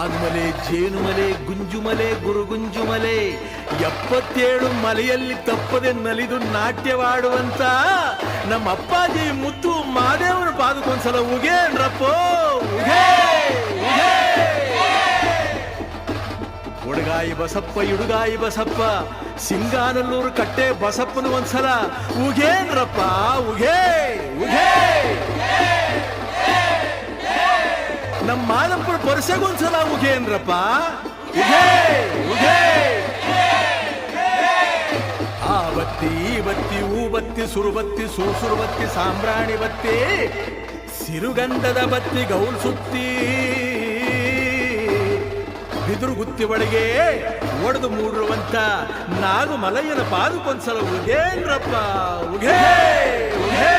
ಆನ್ಮಲೆ ಜೇನುಮಲೆ ಗುಂಜುಮಲೆ ಗುರುಗುಂಜುಮಲೆ 77 ಮಲೆಯಲ್ಲಿ ತಪ್ಪದೆ ನಲಿದು ನಾಟ್ಯವಾಡುವಂತ ನಮ್ಮ ಅಪ್ಪಾಜಿ ಮುತ್ತು ಮಾದೇವನ ಪಾದಕ್ಕೊಂದ್ಸಲ ಉಗೇನ್ರಪ್ಪೋ ಉಗೇ ಹುಡುಗಾಯಿ ಬಸಪ್ಪ ಇಡುಗಾಯಿ ಬಸಪ್ಪ ಸಿಂಗಾನಲ್ಲೂರು ಕಟ್ಟೆ ಬಸಪ್ಪನ ಒಂದ್ಸಲ ಉಗೇನ್ರಪ್ಪ ಉಗೇ ಉಗೇ ನಮ್ಮ ಮಾದಪ್ಪನ ಪರ್ಸೆಗೊಂದ್ಸಲ ಉಗೇನ್ರಪ್ಪ ಉಗೇ ಉಗೇ ಆ ಬತ್ತಿ ಈ ಬತ್ತಿ ಹೂ ಬತ್ತಿ ಸುರುಬತ್ತಿ ಸುರುಬತ್ತಿ ಸಾಂಬ್ರಾಣಿ ಬತ್ತಿ ಸಿರುಗಂಧದ ಬತ್ತಿ ಗೌಲ್ ಸುತ್ತಿ ಬಿದುರು ಗುತ್ತಿ ಒಳಗೆ ಒಡೆದು ಮೂಡಿರುವಂತ ನಾಗು ಮಲಯ್ಯನ ಪಾದಕ್ಕೊಂದ್ಸಲ ಉಗೇನ್ರಪ್ಪ ಉಗೇ ಉಗೇ